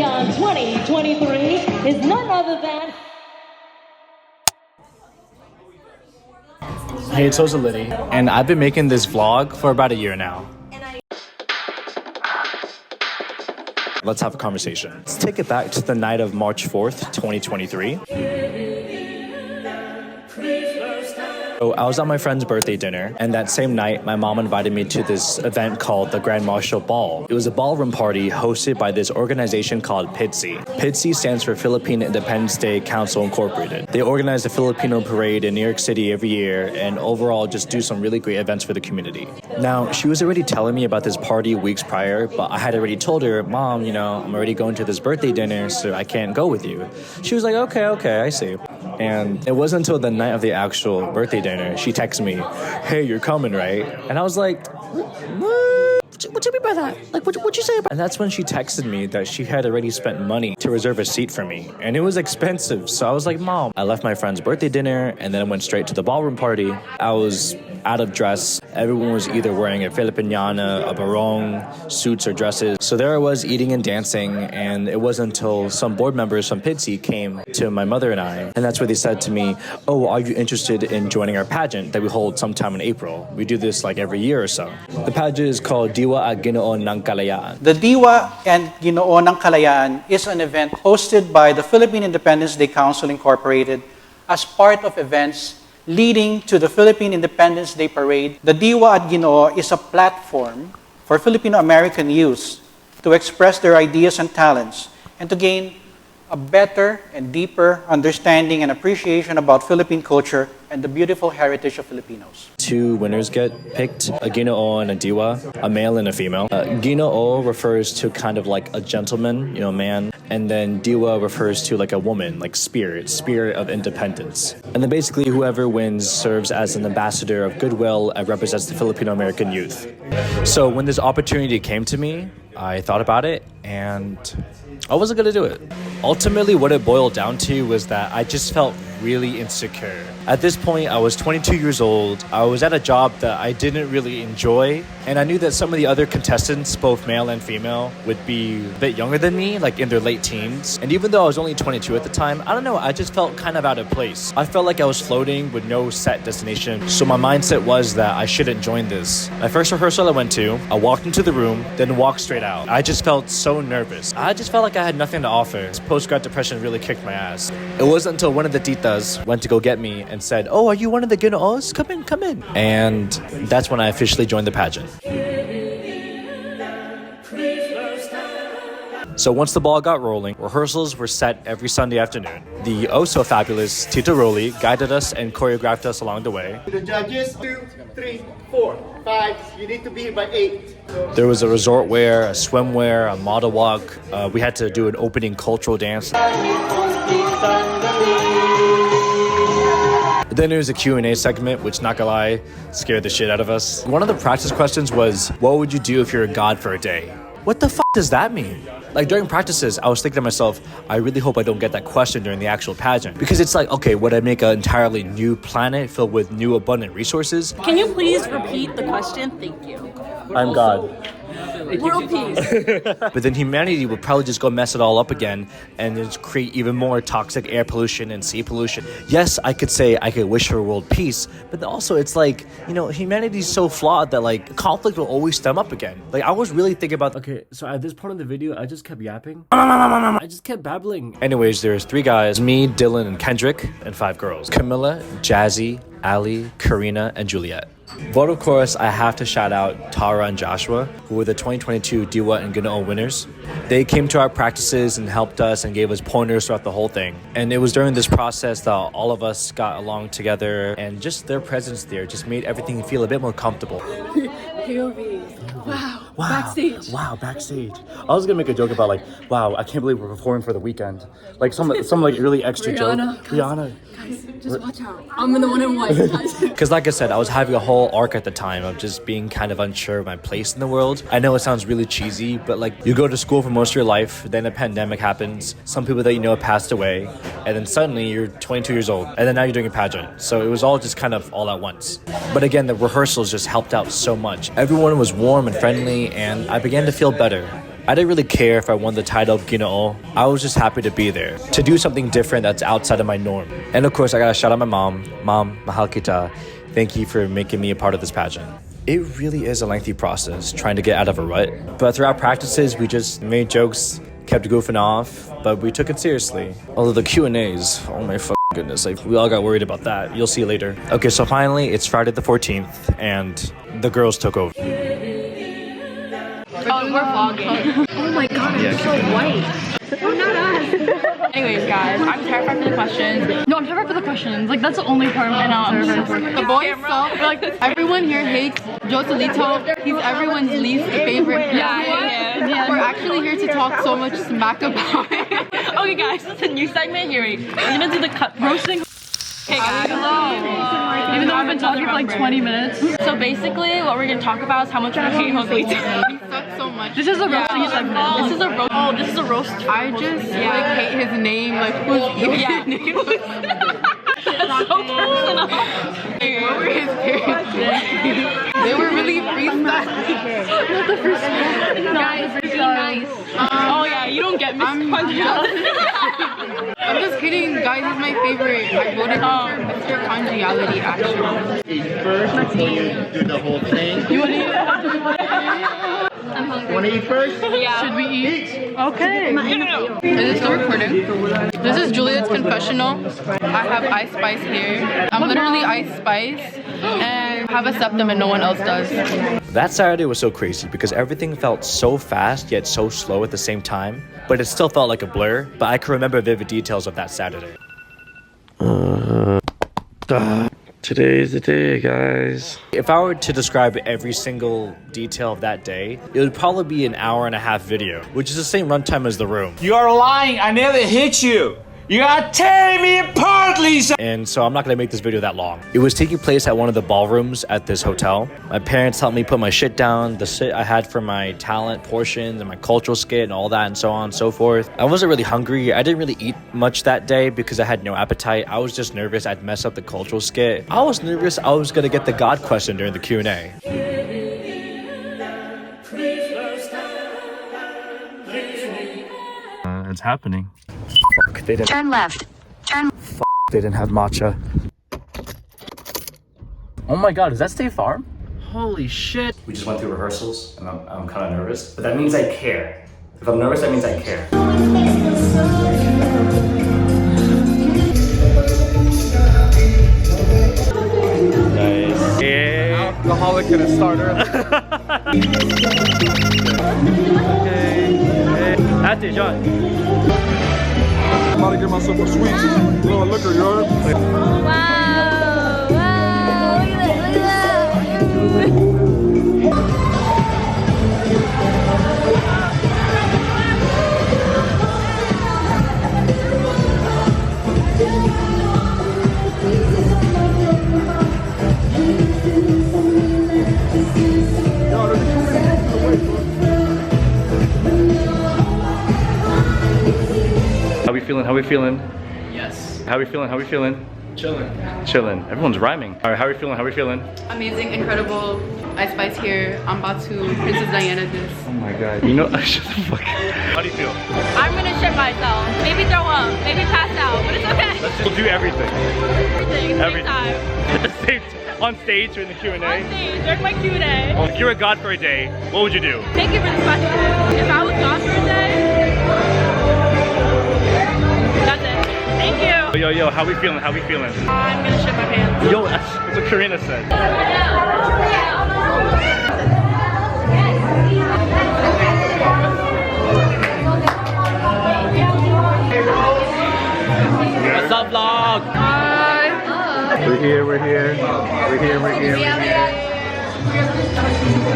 Pageant 2023 is none other than... Hey, it's Joselito, and I've been making this vlog for about a year now. Let's have a conversation. Let's take it back to the night of March 4th, 2023. So I was at my friend's birthday dinner, and that same night, my mom invited me to this event called the Grand Marshal Ball. It was a ballroom party hosted by this organization called PIDSI. PIDSI stands for Philippine Independence Day Council Incorporated. They organize the Filipino parade in New York City every year, and overall just do some really great events for the community. Now, she was already telling me about this party weeks prior, but I had already told her, Mom, you know, I'm already going to this birthday dinner, so I can't go with you. She was like, okay, I see. And it wasn't until the night of the actual birthday dinner, she texted me, hey, you're coming, right? And I was like, what do you mean by that? Like, what'd you say about? And that's when she texted me that she had already spent money to reserve a seat for me. And it was expensive. So I was like, Mom, I left my friend's birthday dinner and then I went straight to the ballroom party. I was out of dress. Everyone was either wearing a Filipiniana, a barong, suits or dresses. So there I was eating and dancing, and it wasn't until some board members from PIDSI came to my mother and I, and that's where they said to me, oh, are you interested in joining our pageant that we hold sometime in April? We do this like every year or so. The pageant is called Diwa at Ginoo ng Kalayaan. The Diwa and Ginoo ng Kalayaan is an event hosted by the Philippine Independence Day Council Incorporated as part of events leading to the Philippine Independence Day Parade. The Diwa at Ginoo is a platform for Filipino-American youth to express their ideas and talents and to gain a better and deeper understanding and appreciation about Philippine culture and the beautiful heritage of Filipinos. Two winners get picked, a Ginoo and a Diwa, a male and a female. Ginoo refers to kind of like a gentleman, you know, man, and then Diwa refers to like a woman, like spirit of independence. And then basically whoever wins serves as an ambassador of goodwill and represents the Filipino-American youth. So when this opportunity came to me, I thought about it and I wasn't going to do it. Ultimately, what it boiled down to was that I just felt really insecure. At this point, I was 22 years old. I was at a job that I didn't really enjoy. And I knew that some of the other contestants, both male and female, would be a bit younger than me, like in their late teens. And even though I was only 22 at the time, I don't know, I just felt kind of out of place. I felt like I was floating with no set destination. So my mindset was that I shouldn't join this. My first rehearsal I went to, I walked into the room, then walked straight out. I just felt so nervous. I just felt like I had nothing to offer. This post-grad depression really kicked my ass. It wasn't until one of the titas went to go get me and said, oh, are you one of the Ginoos? Come in. And that's when I officially joined the pageant. So once the ball got rolling, rehearsals were set every Sunday afternoon. The oh-so-fabulous Tito Rolly guided us and choreographed us along the way. The judges, 2, 3, 4, 5, you need to be here by 8. There was a resort wear, a swimwear, a model walk. We had to do an opening cultural dance. Then there was a Q&A segment, which, not gonna lie, scared the shit out of us. One of the practice questions was, what would you do if you're a god for a day? What the f*** does that mean? Like, during practices, I was thinking to myself, I really hope I don't get that question during the actual pageant. Because it's like, okay, would I make an entirely new planet filled with new abundant resources? Can you please repeat the question? Thank you. I'm God. World peace. But then humanity would probably just go mess it all up again and just create even more toxic air pollution and sea pollution. Yes, I could say I could wish for world peace, but also it's like, you know, humanity's so flawed that like conflict will always stem up again. Like I was really thinking about, okay, so at this point in the video, I just kept yapping. I just kept babbling. Anyways, there's 3 guys, me, Dylan, and Kendrick, and 5 girls. Camilla, Jazzy, Ali, Karina, and Juliet. But of course, I have to shout out Tara and Joshua, who were the 2022 Diwa and Ginoo winners. They came to our practices and helped us and gave us pointers throughout the whole thing. And it was during this process that all of us got along together, and just their presence there just made everything feel a bit more comfortable. POV. Wow. Backstage. I was gonna make a joke about like, wow, I can't believe we're performing for the weekend. Like some like really extra joke. Rihanna. Guys, just watch out. I'm in the one in white, guys. Because like I said, I was having a whole arc at the time of just being kind of unsure of my place in the world. I know it sounds really cheesy, but like you go to school for most of your life, then a pandemic happens, some people that you know have passed away, and then suddenly you're 22 years old, and then now you're doing a pageant. So it was all just kind of all at once. But again, the rehearsals just helped out so much. Everyone was warm and friendly, and I began to feel better. I didn't really care if I won the title of Ginoo. I was just happy to be there, to do something different that's outside of my norm. And of course, I gotta shout out my mom. Mom, mahal kita. Thank you for making me a part of this pageant. It really is a lengthy process trying to get out of a rut. But throughout practices, we just made jokes, kept goofing off, but we took it seriously. Although the Q&As, oh my goodness, like we all got worried about that. You'll see later. Okay, so finally, it's Friday the 14th, and the girls took over. Oh, we're vlogging. Oh my god, I'm so white. Oh, not us. Anyways, guys, I'm terrified for the questions. No, I'm terrified for the questions. Like, that's the only part I'm terrified for. The boys, like, everyone here hates Joselito. He's everyone's least favorite. Yeah. We're actually here to talk so much smack about it. Okay, guys, it's a new segment here. We're gonna do the cut roasting. Hey guys. Even though I've been talking for like 20 minutes. So basically, what we're gonna talk about is how much I hate Joselito. He sucks so much. This is a roasting segment. This is a roast. Oh, this is a roast. I just like hate his name. Like, who's even his name? That's so personal. What were his parents' names? They were really freestyling. Not the first one. Guys, be nice. Oh yeah, you don't get Miss Congeniality. I'm just kidding, guys. He's my favorite. I voted for Mr. Congeniality, actually. Eat first before you do the whole thing. You want to eat? I'm hungry. Want to eat first? Yeah. Should we eat? Okay. No. Is it still recording? This is Juliet's confessional. I have Ice Spice here. I'm literally Ice Spice and have a septum and no one else does. That Saturday was so crazy because everything felt so fast yet so slow at the same time, but it still felt like a blur, but I can remember vivid details of that Saturday. Today's the day, guys. If I were to describe every single detail of that day, it would probably be an hour-and-a-half video, which is the same runtime as The Room. You are lying. I never hit you. You are tearing me apart, Lisa. And so I'm not gonna make this video that long. It was taking place at one of the ballrooms at this hotel. My parents helped me put my shit down, the shit I had for my talent portions and my cultural skit and all that and so on and so forth. I wasn't really hungry. I didn't really eat much that day because I had no appetite. I was just nervous I'd mess up the cultural skit. I was nervous I was gonna get the God question during the Q&A. It's happening. Fuck, they didn't. Turn left. Turn. They didn't have matcha. Oh my god, is that State Farm? Holy shit. We just went through rehearsals and I'm kind of nervous, but that means I care. If I'm nervous, that means I care. Nice. Yeah. Alcoholic and a starter. Ate, John. I'm about to get myself a sweet little liquor, you heard? How we feeling? How we feeling? Yes. How we feeling? How we feeling? Chilling. Everyone's rhyming. All right, how we feeling? How we feeling? Amazing, incredible. Ice Spice here. I'm about to Princess Diana this. Oh my god. You know, shut the fuck up. How do you feel? I'm gonna shit myself. Maybe throw up. Maybe pass out. But it's okay. We'll do everything. Everything. Time. At the same time. On stage during the Q&A? On stage, during my Q&A. If you were God for a day, what would you do? Thank you for this question. If I was gone for a day, that's it. Thank you. Yo, how we feeling? How we feeling? I'm gonna shit my pants. Yo, that's what Karina said. What's up, vlog? We're here.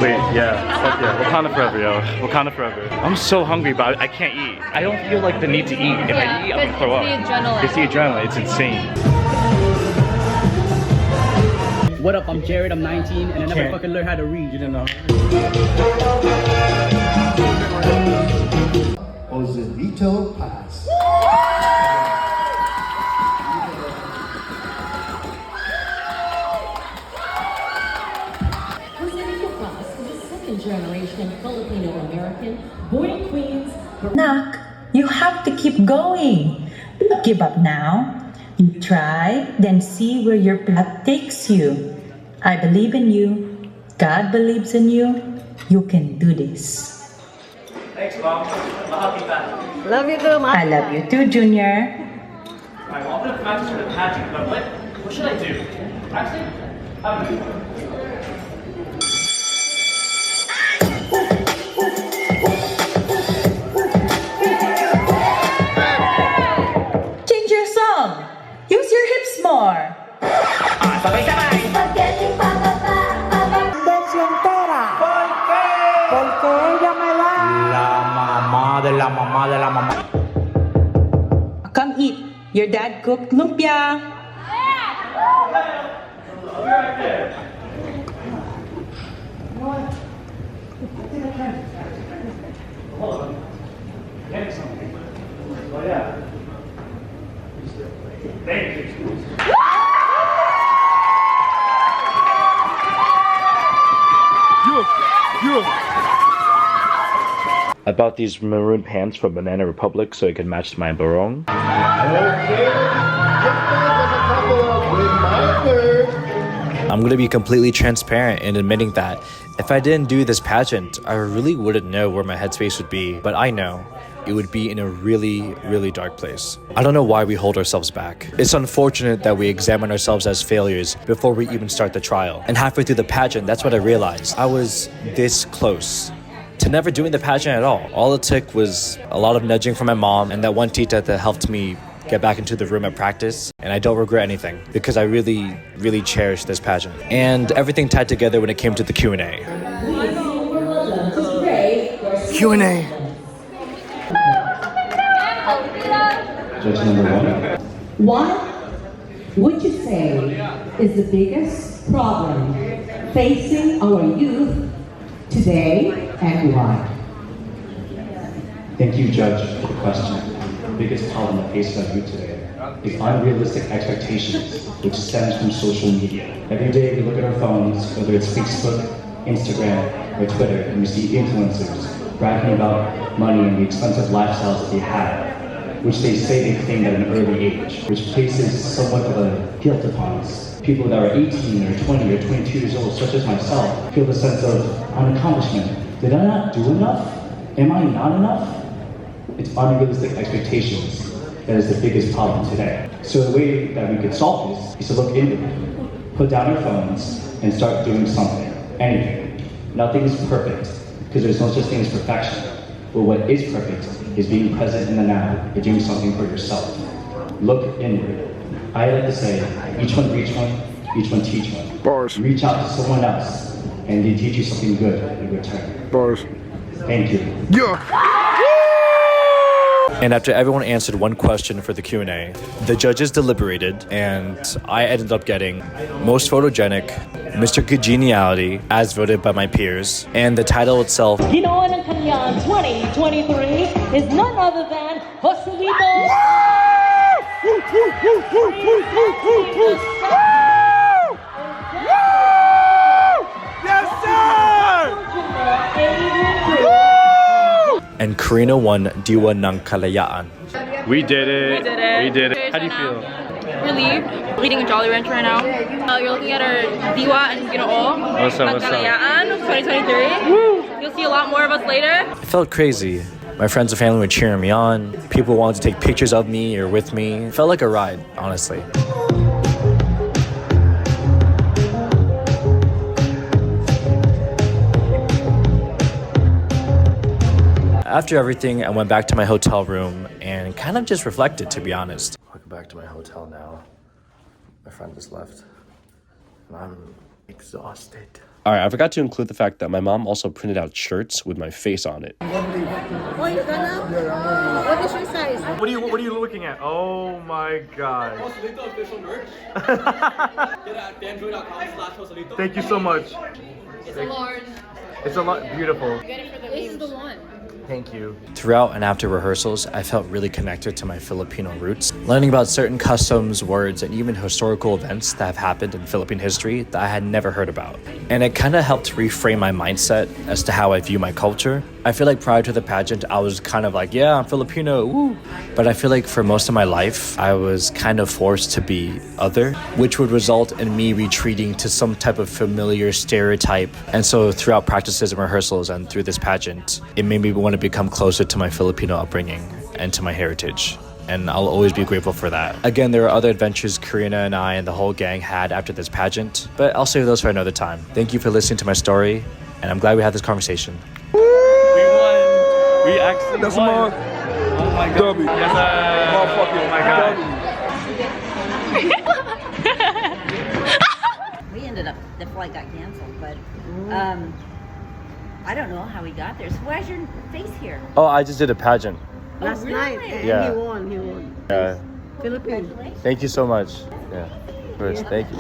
Wait, yeah. Fuck yeah. Wakanda forever, yo. Wakanda forever. I'm so hungry, but I can't eat. I don't feel like the need to eat. If I eat, I'm gonna throw up. It's the adrenaline. It's insane. What up? I'm Jared. I'm 19, and I never fucking learned how to read. You didn't know. Joselito pass. Joselito class is a second-generation Filipino American American, born in Queens. Nak, you have to keep going. Don't give up now. You try, then see where your path takes you. I believe in you. God believes in you. You can do this. Thanks, Mom. I'll help you back. Love you too, I love you too, Junior. Alright, well, I'm gonna practice for the pageant, but what should I do? Actually, how do you? Change your song. Use your hips more. Come eat. Your dad cooked lumpia. Oh, yeah. Thank you. I bought these maroon pants from Banana Republic so it could match my barong. I'm gonna be completely transparent in admitting that if I didn't do this pageant, I really wouldn't know where my headspace would be, but I know it would be in a really, really dark place. I don't know why we hold ourselves back. It's unfortunate that we examine ourselves as failures before we even start the trial. And halfway through the pageant, that's what I realized. I was this close to never doing the pageant at all. All it took was a lot of nudging from my mom and that one teacher that helped me get back into the room at practice, and I don't regret anything because I really, really cherish this pageant. And everything tied together when it came to the Q&A. Q&A. Judge number one. What would you say is the biggest problem facing our youth today and why? Thank you, Judge, for the question. The biggest problem that faces our youth today is unrealistic expectations, which stems from social media. Every day we look at our phones, whether it's Facebook, Instagram, or Twitter, and we see influencers bragging about money and the expensive lifestyles that they have, which they say they claimed at an early age, which places somewhat of a guilt upon us. People that are 18 or 20 or 22 years old, such as myself, feel the sense of unaccomplishment. Did I not do enough? Am I not enough? It's unrealistic expectations that is the biggest problem today. So the way that we could solve this is to look inward, put down our phones, and start doing something, anything. Nothing is perfect, because there's no such thing as perfection. But what is perfect is being present in the now and doing something for yourself. Look inward. I like to say, each one reach one, each one teach one. Bars. Reach out to someone else, and they teach you something good in return. Bars. Thank you. Yeah. And after everyone answered one question for the Q&A, the judges deliberated, and I ended up getting most photogenic, Mr. Congeniality, as voted by my peers, and the title itself, Ginoon ng Kanyan 2023 is none other than Joselito. Yes, sir! and Karina won Diwa ng Kalayaan. We did it. We did it. How do you feel? Relieved. We're eating a Jolly Rancher right now. You're looking at our Diwa and Ginoo. What's up, what's up? Kalayaan 2023. Woo! You'll see a lot more of us later. It felt crazy. My friends and family were cheering me on. People wanted to take pictures of me or with me. It felt like a ride, honestly. After everything, I went back to my hotel room and kind of just reflected, to be honest. Welcome back to my hotel now. My friend just left. And I'm exhausted. All right, I forgot to include the fact that my mom also printed out shirts with my face on it. Oh, you gonna? What is your size? What are you looking at? Oh my god. Joselito official merch. Get at fanjoy.com/Joselito. Thank you so much. It's a large. It's a lot beautiful. Get it for the This is the one. Thank you. Throughout and after rehearsals, I felt really connected to my Filipino roots, learning about certain customs, words, and even historical events that have happened in Philippine history that I had never heard about. And it kind of helped reframe my mindset as to how I view my culture I feel like prior to the pageant, I was kind of like, yeah, I'm Filipino, woo. But I feel like for most of my life, I was kind of forced to be other, which would result in me retreating to some type of familiar stereotype. And so throughout practices and rehearsals and through this pageant, it made me want to become closer to my Filipino upbringing and to my heritage. And I'll always be grateful for that. Again, there are other adventures Karina and I and the whole gang had after this pageant, but I'll save those for another time. Thank you for listening to my story, and I'm glad we had this conversation. We actually That's won. more. Oh my god. W. Yes, Motherfucking oh my god. We ended up, the flight got canceled, but I don't know how we got there. So why is your face here? Oh, I just did a pageant. Last night, and Yeah. he won. Yeah. Philippines. Thank you so much. Yeah. First, thank you.